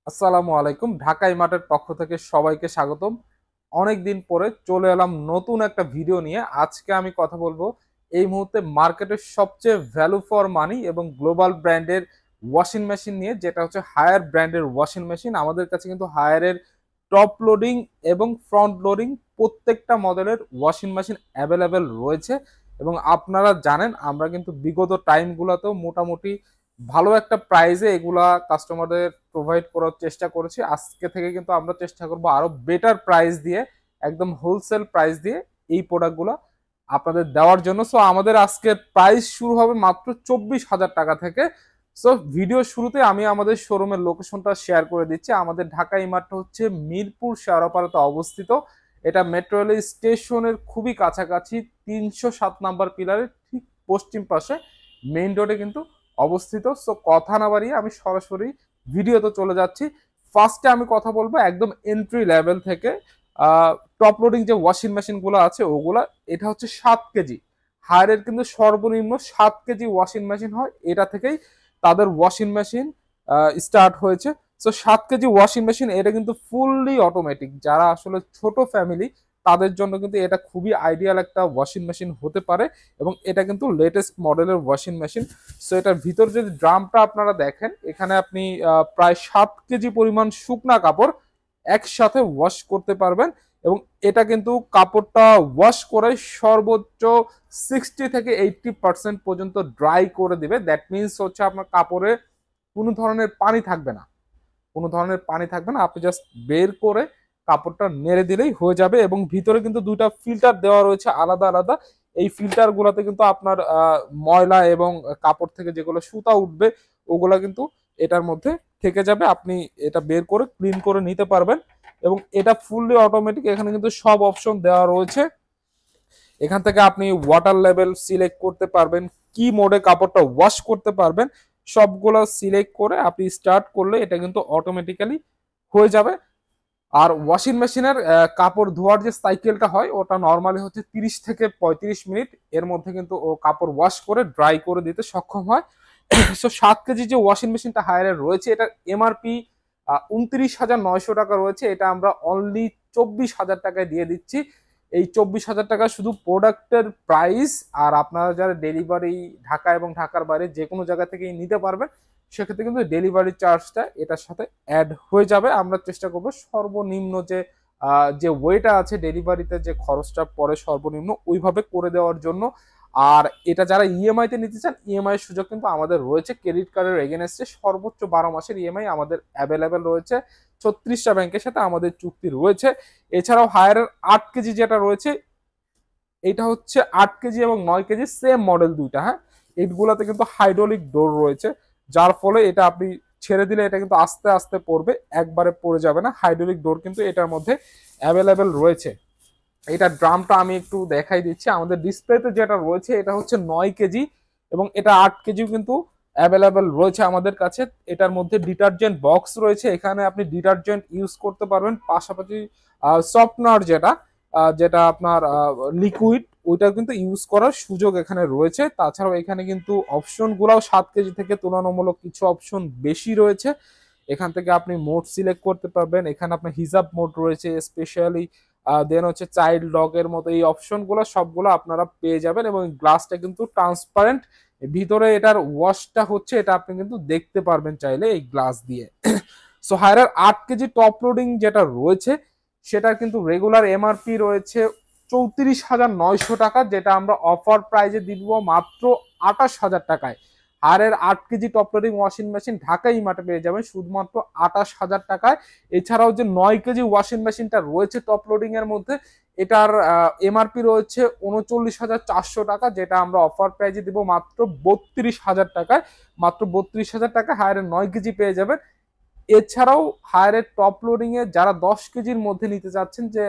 আসসালামু আলাইকুম। ঢাকা ইমার্টের পক্ষ থেকে সবাইকে স্বাগতম। অনেক দিন পরে চলে এলাম নতুন একটা ভিডিও নিয়ে। আজকে আমি কথা বলবো এই মুহূর্তে মার্কেটের সবচেয়ে ভ্যালু ফর মানি এবং গ্লোবাল ব্র্যান্ডের ওয়াশিং মেশিন নিয়ে, যেটা হচ্ছে হায়ার ব্র্যান্ডের ওয়াশিং মেশিন। আমাদের কাছে কিন্তু হায়ারের টপ লোডিং এবং ফ্রন্ট লোডিং প্রত্যেকটা মডেলের ওয়াশিং মেশিন অ্যাভেলেবেল রয়েছে। এবং আপনারা জানেন আমরা কিন্তু বিগত টাইমগুলোতেও মোটামুটি ভালো একটা প্রাইজে এগুলা কাস্টমারদের প্রোভাইড করার চেষ্টা করেছি। আজকে থেকে কিন্তু আমরা চেষ্টা করব আরো বেটার প্রাইস দিয়ে, একদম হোলসেল প্রাইস দিয়ে এই প্রোডাক্টগুলো আপনাদের দেওয়ার জন্য। সো আমাদের আজকের প্রাইস শুরু হবে মাত্র 24,000 টাকা থেকে। সো ভিডিও শুরুতে আমি আমাদের শোরুমের লোকেশনটা শেয়ার করে দিচ্ছি। আমাদের ঢাকা ইমার্ট হচ্ছে মিরপুর শেয়ারপাড়াতে অবস্থিত। এটা মেট্রো রেল স্টেশনের খুবই কাছাকাছি, 307 নাম্বার পিলারের ঠিক পশ্চিম পাশে মেইন রোডে কিন্তু অবস্থিত। সো কথা না বাড়িয়ে আমি সরাসরি ভিডিওতে চলে যাচ্ছি। ফার্স্টে আমি কথা বলবো একদম এন্ট্রি লেভেল থেকে। টপ লোডিং যে ওয়াশিং মেশিনগুলো আছে ওগুলা, এটা হচ্ছে 7 কেজি। হায়ারের কিন্তু সর্বনিম্ন 7 কেজি ওয়াশিং মেশিন হয়, এটা থেকেই তাদের ওয়াশিং মেশিন স্টার্ট হয়েছে। সো 7 কেজি ওয়াশিং মেশিন, এটা কিন্তু ফুললি অটোমেটিক। যারা আসলে ছোট ফ্যামিলি তাদের জন্য কিন্তু এটা খুবই আইডিয়াল একটা ওয়াশিং মেশিন হতে পারে। এবং এটা কিন্তু লেটেস্ট মডেলের ওয়াশিং মেশিন। সো এটার ভিতর যদি ড্রামটা আপনারা দেখেন, এখানে আপনি প্রায় 7 কেজি পরিমাণ শুকনা কাপড় একসাথে ওয়াশ করতে পারবেন। এবং এটা কিন্তু কাপড়টা ওয়াশ করে সর্বোচ্চ 60 থেকে 80% পর্যন্ত ড্রাই করে দিবে। দ্যাট মিনস হচ্ছে আপনার কাপড়ে কোনো ধরনের পানি থাকবে না, কোনো ধরনের পানি থাকবে না। আপনি জাস্ট বের করে কাপড়টা নেড়ে দিলেই হয়ে যাবে। এবং ভিতরে কিন্তু দুইটা ফিল্টার দেওয়া রয়েছে আলাদা আলাদা। এই ফিল্টার গুলাতে কিন্তু আপনার ময়লা এবং কাপড় থেকে যেগুলো সুতা উঠবে ওগুলা কিন্তু এটার মধ্যে থেকে যাবে। আপনি এটা বের করে ক্লিন করে নিতে পারবেন। এবং এটা ফুললি অটোমেটিক, এখানে কিন্তু সব অপশন দেওয়া রয়েছে। এখান থেকে আপনি ওয়াটার লেভেল সিলেক্ট করতে পারবেন, কি মোডে কাপড়টা ওয়াশ করতে পারবেন, সবগুলো সিলেক্ট করে আপনি স্টার্ট করলে এটা কিন্তু অটোমেটিক্যালি হয়ে যাবে। আর ওয়াশিং মেশিনের কাপড় ধোয়ার যে সাইকেলটা হয় ওটা নর্মালি হচ্ছে 30 থেকে 35 মিনিট, এর মধ্যে কিন্তু ও কাপড় ওয়াশ করে ড্রাই করে দিতে সক্ষম হয়। সো 7 কেজি যে ওয়াশিং মেশিনটা হায়ারের রয়েছে, এটার এমআরপি 29,900 টাকা রয়েছে। এটা আমরা অনলি 24,000 টাকায় দিয়ে দিচ্ছি। এই 24,000 টাকা শুধু প্রোডাক্টের প্রাইস। আর আপনারা যারা ডেলিভারি ঢাকা এবং ঢাকার বাইরে যে কোনো জায়গা থেকেই নিতে পারবেন, সেক্ষেত্রে কিন্তু ডেলিভারি চার্জটা এটার সাথে অ্যাড হয়ে যাবে। আমরা চেষ্টা করব সর্বনিম্ন যে ওয়েটা আছে ডেলিভারিতে, যে খরচটা পরে সর্বনিম্ন ওইভাবে করে দেওয়ার জন্য। আর এটা যারা ইএমআই তে নিতে চান, ইএমআই এর সুযোগ কিন্তু আমাদের রয়েছে। ক্রেডিট কার্ডের এগেনস্টে সর্বোচ্চ 12 মাসের ইএমআই আমাদের অ্যাভেলেবেল রয়েছে। 36টা ব্যাংকের সাথে আমাদের চুক্তি রয়েছে। এছাড়াও হায়ারের 8 কেজি যেটা রয়েছে, এটা হচ্ছে 8 কেজি এবং 9 কেজি সেম মডেল দুইটা। হ্যাঁ, এইগুলাতে কিন্তু হাইড্রোলিক ডোর রয়েছে, যার ফলে এটা আপনি ছেড়ে দিলে এটা কিন্তু আস্তে আস্তে পড়বে, একবারে পড়ে যাবে না। হাইড্রোলিক ডোর কিন্তু এটার মধ্যে অ্যাভেলেবেল রয়েছে। এটা ড্রামটা আমি একটু দেখাই দিচ্ছি। আমাদের ডিসপ্লেতে যেটা রয়েছে এটা হচ্ছে 9 কেজি এবং এটা 8 কেজিও কিন্তু অ্যাভেলেবেল রয়েছে আমাদের কাছে। এটার মধ্যে ডিটারজেন্ট বক্স রয়েছে, এখানে আপনি ডিটারজেন্ট ইউজ করতে পারবেন। পাশাপাশি সফটনার যেটা যেটা আপনার লিকুইড, ওইটা কিন্তু ইউজ করার সুযোগ এখানে রয়েছে। তাছাড়াও এখানে কিন্তু অপশনগুলোও 7 কেজি থেকে তুলনামূলক কিছু অপশন বেশি রয়েছে। এখান থেকে আপনি মোড সিলেক্ট করতে পারবেন। এখানে আপনার হিজাব মোড রয়েছে স্পেশালি, দেন হচ্ছে চাইল্ড ডগের মতো এই অপশনগুলো সবগুলো আপনারা পেয়ে যাবেন। এবং গ্লাসটা কিন্তু ট্রান্সপারেন্ট, ভিতরে এটার ওয়াশটা হচ্ছে এটা আপনি কিন্তু দেখতে পারবেন চাইলে এই গ্লাস দিয়ে। So higher 8 KG top loading যেটা রয়েছে, সেটার কিন্তু রেগুলার এমআরপি রয়েছে 34,900 টাকা, যেটা আমরা অফার প্রাইজে দিব মাত্র 28,000 টাকায়। হায়ারের 8 KG top loading washing machine Dhaka ইমার্টে পেয়ে যাবেন শুধুমাত্র 28,000 টাকায়। এছাড়াও যে 9 কেজি ওয়াশিং মেশিনটা রয়েছে টপ লোডিং এর মধ্যে, এটার এমআরপি রয়েছে 39,400 টাকা, যেটা আমরা অফার প্রাইজে দিব মাত্র 32,000 টাকায়। মাত্র 32,000 টাকা হায়ারের 9 কেজি পেয়ে যাবেন। এছাড়াও হায়ারের টপ লোডিং এ যারা 10 কেজির মধ্যে নিতে চাচ্ছেন, যে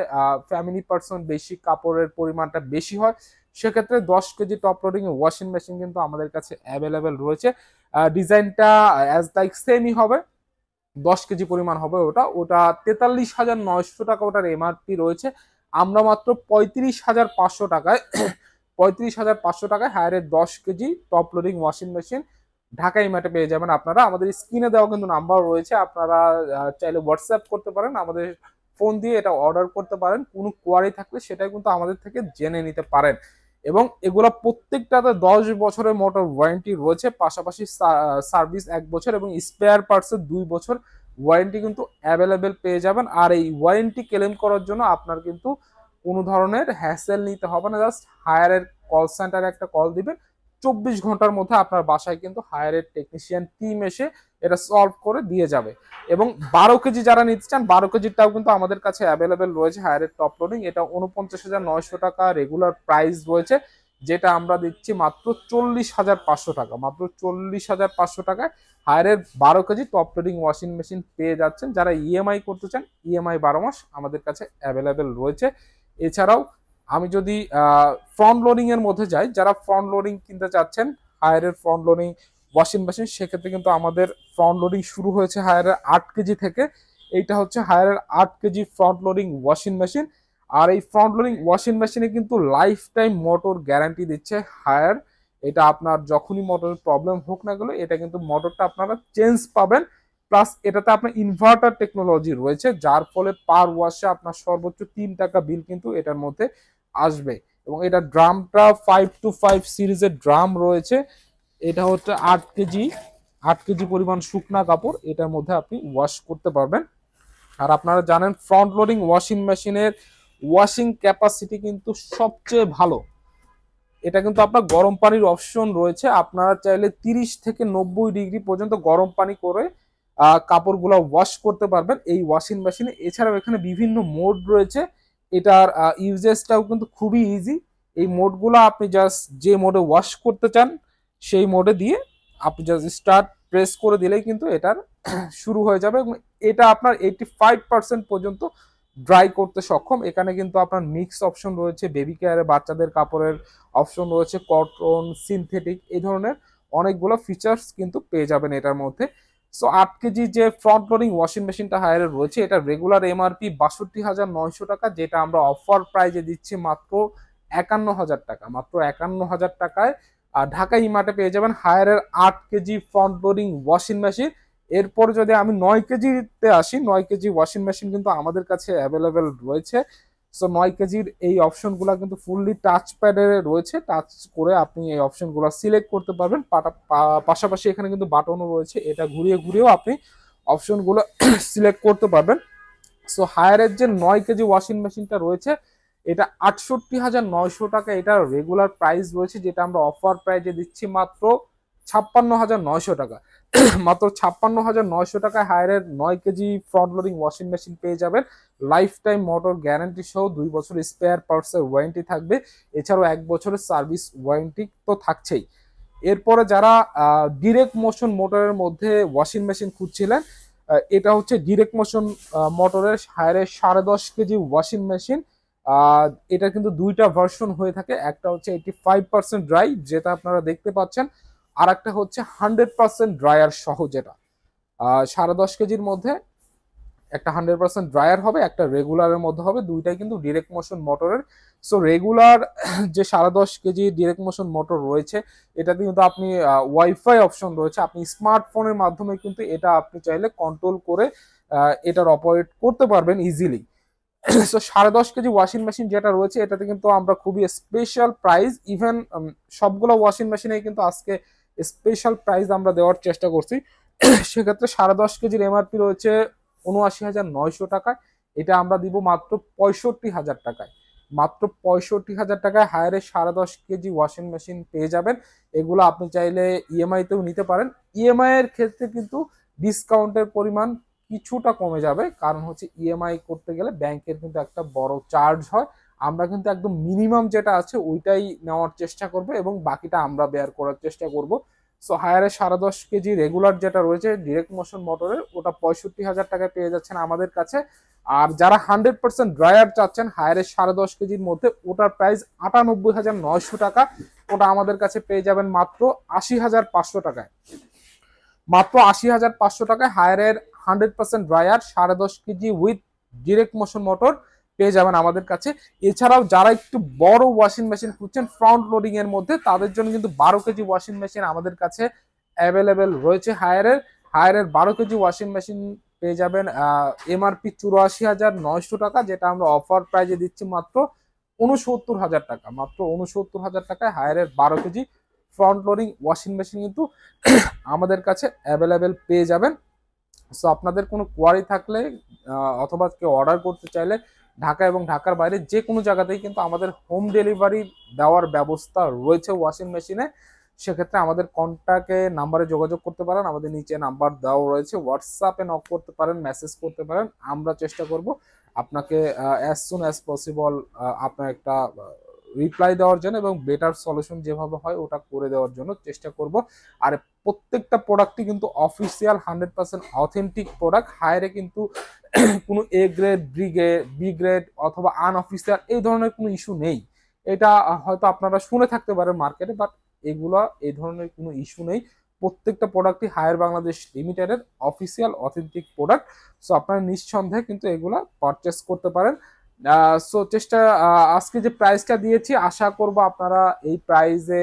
ফ্যামিলি পার্সন বেশি, কাপড়ের পরিমাণটা বেশি হয়, সেক্ষেত্রে 10 কেজি টপ লোডিং এ ওয়াশিং মেশিন কিন্তু আমাদের কাছে অ্যাভেলেবেল রয়েছে। ডিজাইনটা অ্যাজ লাইক সেমই হবে, 10 কেজি পরিমাণ হবে। ওটা ওটা 43,900 টাকা ওটার এমআরপি রয়েছে। আমরা মাত্র 35,500 টাকায় 35,500 টাকায় হায়ারের 10 KG top loading washing machine Dhaka ইমার্টে পেয়ে যাবেন আপনারা। আমাদের স্ক্রিনে দেওয়া কিন্তু নাম্বার রয়েছে, আপনারা চাইলে হোয়াটসঅ্যাপ করতে পারেন, আমাদের ফোন দিয়ে এটা অর্ডার করতে পারেন। কোনো কোয়ারি থাকলে সেটা কিন্তু আমাদের থেকে জেনে নিতে পারেন। এবং এগুলা প্রত্যেকটাতে 10 বছরের মোটর ওয়ারেন্টি রয়েছে, পাশাপাশি সার্ভিস 1 বছর এবং স্পেয়ার পার্টসের 2 বছর ওয়ারেন্টি কিন্তু অ্যাভেলেবেল পেয়ে যাবেন। আর এই ওয়ারেন্টি ক্লেম করার জন্য আপনার কিন্তু কোনো ধরনের হ্যাসেল নিতে হবে না, জাস্ট হায়ারের কল সেন্টারে একটা কল দিবেন, 24 ঘন্টার মধ্যে আপনার বাসায় কিন্তু হায়ারের টেকনিশিয়ান টিম এসে এটা সলভ করে দিয়ে যাবে। এবং 12 কেজি যারা নিতে চান, 12 কেজিটাও কিন্তু আমাদের কাছে অ্যাভেলেবেল রয়েছে হায়ারের টপ লোডিং। এটা 49,900 টাকা রেগুলার প্রাইস রয়েছে, যেটা আমরা দিচ্ছি মাত্র 40,500 টাকা। মাত্র 40,500 টাকায় হায়ারের 12 KG top loading washing machine পেয়ে যাচ্ছেন। যারা ইএমআই করতে চান, ইএমআই 12 মাস আমাদের কাছে অ্যাভেলেবেল রয়েছে। এছাড়াও আমি যদি ফ্রন্ট লোডিং এর মধ্যে যাই, যারা ফ্রন্ট লোডিং কিনতে চাচ্ছেন হায়ারের ফ্রন্ট লোডিং ওয়াশিং মেশিন, সেক্ষেত্রে কিন্তু আমাদের ফ্রন্ট লোডিং শুরু হয়েছে হায়ারের 8 কেজি থেকে। এইটা হচ্ছে হায়ারের 8 KG front loading washing machine. আর এই ফ্রন্ট লোডিং ওয়াশিং মেশিনে কিন্তু লাইফ টাইম মোটর গ্যারান্টি দিচ্ছে হায়ার। এটা আপনার যখনই মোটরের প্রবলেম হোক না গেলে, এটা কিন্তু মোটরটা আপনারা চেঞ্জ পাবেন। প্লাস এটাতে আপনার ইনভার্টার টেকনোলজি রয়েছে, যার ফলে পার ওয়াশে আপনার সর্বোচ্চ 3 টাকা বিল কিন্তু এটার মধ্যে আসবে। এবং এটা ড্রামটা 5-5 সিরিজের ড্রাম রয়েছে। এটা হচ্ছে 8 কেজি, 8 কেজি পরিমাণ শুকনা কাপড় এটার মধ্যে আপনি ওয়াশ করতে পারবেন। আর আপনারা জানেন ফ্রন্ট লোডিং ওয়াশিং মেশিনের ওয়াশিং ক্যাপাসিটি কিন্তু সবচেয়ে ভালো। এটা কিন্তু আপনার গরম পানির অপশন রয়েছে, আপনারা চাইলে 30 থেকে 90 ডিগ্রি পর্যন্ত গরম পানি করে কাপড়গুলো ওয়াশ করতে পারবেন এই ওয়াশিং মেশিনে। এছাড়াও এখানে বিভিন্ন মোড রয়েছে, এটার ইউজেসটাও কিন্তু খুবই ইজি। এই মোডগুলো আপনি জাস্ট যে মোডে ওয়াশ করতে চান সেই মোডে দিয়ে আপনি জাস্ট স্টার্ট প্রেস করে দিলেই কিন্তু এটার শুরু হয়ে যাবে। এবং এটা আপনার 85% পর্যন্ত ড্রাই করতে সক্ষম। এখানে কিন্তু আপনার মিক্স অপশন রয়েছে, বেবি কেয়ারে বাচ্চাদের কাপড়ের অপশন রয়েছে, কটন, সিনথেটিক, এই ধরনের অনেকগুলো ফিচার্স কিন্তু পেয়ে যাবেন এটার মধ্যে। সো 8 কেজি যে ফ্রন্ট লোডিং ওয়াশিং মেশিনটা হায়ারে রয়েছে, এটা রেগুলার এমআরপি 62,900 টাকা, যেটা আমরা অফার প্রাইজে দিচ্ছি মাত্র 51,000 টাকা। মাত্র 51,000 টাকায় আর ঢাকা ইমার্টে পেয়ে যাবেন হায়ারের 8 KG front loading washing machine. এরপর যদি আমি 9 কেজিতে আসি, 9 কেজি ওয়াশিং মেশিন কিন্তু আমাদের কাছে অ্যাভেলেবেল রয়েছে। সো 9 কেজির এই অপশনগুলো কিন্তু ফুললি টাচ প্যাডে রয়েছে, টাচ করে আপনি এই অপশনগুলো সিলেক্ট করতে পারবেন। পাশাপাশি এখানে কিন্তু বাটনও রয়েছে, এটা ঘুরিয়ে ঘুরিয়েও আপনি অপশনগুলো সিলেক্ট করতে পারবেন। সো হায়ারের যে 9 কেজি ওয়াশিং মেশিনটা রয়েছে, এটা 68,900 টাকা এটা রেগুলার প্রাইস রয়েছে, যেটা আমরা অফার প্রাইজে দিচ্ছি মাত্র 56,900 টাকা। মাত্র 56,900 টাকায় হায়ারের 9 KG front loading washing machine পেয়ে যাবেন। লাইফ টাইম মোটর গ্যারান্টি সহ 2 বছর স্পেয়ার পার্টসের ওয়ারেন্টি থাকবে। এছাড়াও 1 বছরের সার্ভিস ওয়ারেন্টি তো থাকছেই। এরপরে যারা ডিরেক্ট মোশন মোটরের মধ্যে ওয়াশিং মেশিন খুঁজছিলেন, এটা হচ্ছে ডিরেক্ট মোশন মোটরের হায়ারের 10.5 কেজি ওয়াশিং মেশিন। এটা কিন্তু দুইটা ভার্সন হয়ে থাকে, একটা হচ্ছে 85% ড্রাই যেটা আপনারা দেখতে পাচ্ছেন, আর একটা হচ্ছে 100% ড্রায়ার সহ, যেটা 10.5 কেজির মধ্যে একটা 100% ড্রায়ার হবে, একটা রেগুলারের মধ্যে হবে, দুইটাই কিন্তু ডিরেক্ট মোশন মোটরের। সো রেগুলার যে 10.5 কেজি ডিরেক্ট মোশন মোটর রয়েছে, এটাতে কিন্তু আপনি ওয়াইফাই অপশন রয়েছে, আপনি স্মার্টফোনের মাধ্যমে কিন্তু এটা আপনি চাইলে কন্ট্রোল করে এটার অপারেট করতে পারবেন easily. So 10.5 KG washing machine যেটা রয়েছে, এটাতে কিন্তু আমরা খুবই স্পেশাল প্রাইস, ইভেন সবগুলো ওয়াশিং মেশিনে কিন্তু আজকে স্পেশাল প্রাইস আমরা দেওয়ার চেষ্টা করছি। সেক্ষেত্রে 10.5 কেজির এমআরপি রয়েছে 79,900 টাকায়, এটা আমরা দিব মাত্র 65,000 টাকায়। মাত্র 65,000 টাকায় হায়ারের 10.5 কেজি ওয়াশিং মেশিন পেয়ে যাবেন। এগুলো আপনি চাইলে ইএমআইতেও নিতে পারেন। ইএমআই এর ক্ষেত্রে কিন্তু ডিসকাউন্টের পরিমাণ কিছুটা কমে যাবে, কারণ হচ্ছে ইএমআই করতে গেলে ব্যাংকের কিন্তু একটা বড় চার্জ হয়। আমরা কিন্তু একদম মিনিমাম যেটা আছে ওইটাই নেওয়ার চেষ্টা করব এবং বাকিটা আমরা বেয়ার করার চেষ্টা করব। সো হায়ারের 10.5 কেজি রেগুলার যেটা রয়েছে ডিরেক্ট মোশন মোটরের, ওটা 65,000 টাকায় পেয়ে যাচ্ছেন আমাদের কাছে। আর যারা 100% ড্রায়ার চাচ্ছেন হায়ারের 10.5 কেজির মধ্যে, ওটার প্রাইস 98,900 টাকা, ওটা আমাদের কাছে পেয়ে যাবেন মাত্র 80,500 টাকায়। মাত্র 80,500 টাকায় হায়ারের 100% dryer 10.5 KG with direct motion motor পেয়ে যাবেন আমাদের কাছে। এছাড়াও যারা একটু বড় ওয়াশিং মেশিন খুঁজছেন ফ্রন্ট লোডিং এর মধ্যে, তাদের জন্য কিন্তু 12 কেজি ওয়াশিং মেশিন আমাদের কাছে অ্যাভেলেবেল রয়েছে হায়ারের 12 কেজি ওয়াশিং মেশিন পেয়ে যাবেন এমআরপি 84,900 টাকা, যেটা আমরা অফার প্রাইজে দিচ্ছি মাত্র 69,000 টাকা। মাত্র 69,000 টাকায় হায়ারের 12 KG front loading washing machine কিন্তু আমাদের কাছে অ্যাভেলেবেল পেয়ে যাবেন। সো আপনাদের কোনো কোয়ারি থাকলে অথবা কেউ অর্ডার করতে চাইলে ঢাকা এবং ঢাকার বাইরে যে কোনো জায়গাতেই কিন্তু আমাদের হোম ডেলিভারি দেওয়ার ব্যবস্থা রয়েছে ওয়াশিং মেশিনে। সেক্ষেত্রে আমাদের কন্ট্যাক্টে নাম্বারে যোগাযোগ করতে পারেন, আমাদের নিচে নাম্বার দেওয়া রয়েছে, হোয়াটসঅ্যাপে নক করতে পারেন, মেসেজ করতে পারেন। আমরা চেষ্টা করব আপনাকে অ্যাজ সুন অ্যাজ পসিবল আপনার একটা রিপ্লাই দেওয়ার জন্য এবং বেটার সলিউশন যেভাবে হয় ওটা করে দেওয়ার জন্য চেষ্টা করব। আর প্রত্যেকটা প্রোডাক্টই কিন্তু অফিসিয়াল 100% অথেন্টিক প্রোডাক্ট। হায়ারে কিন্তু কোনো এ গ্রেড বি গ্রেড অথবা আনঅফিসিয়াল এই ধরনের কোনো ইস্যু নেই। এটা হয়তো আপনারা শুনে থাকতে পারেন মার্কেটে, বাট এগুলা এই ধরনের কোনো ইস্যু নেই। প্রত্যেকটা প্রোডাক্টই হায়ার বাংলাদেশ লিমিটেডের অফিসিয়াল অথেন্টিক প্রোডাক্ট। সো আপনারা নিঃসন্দেহে কিন্তু এগুলা পারচেস করতে পারেন। সো আজকে যে প্রাইসটা দিয়েছি আশা করব আপনারা এই প্রাইসে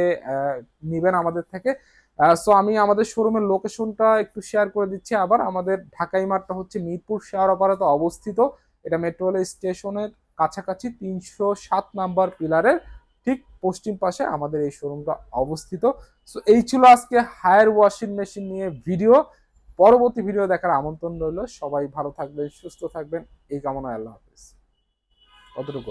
নেবেন আমাদের থেকে। সো আমি আমাদের শোরুমের লোকেশনটা একটু শেয়ার করে দিচ্ছি আবার। আমাদের ঢাকা ইমারটা হচ্ছে মিরপুর শেয়ার অপারেতে অবস্থিত। এটা মেট্রো রেল স্টেশনের কাছাকাছি 307 নাম্বার পিলারের ঠিক পশ্চিম পাশে আমাদের এই শোরুমটা অবস্থিত। সো এই ছিল আজকে হায়ার ওয়াশিং মেশিন নিয়ে ভিডিও। পরবর্তী ভিডিও দেখার আমন্ত্রণ রইল। সবাই ভালো থাকবেন, সুস্থ থাকবেন এই কামনায়। আল্লাহ হাফেজ। কতটুকু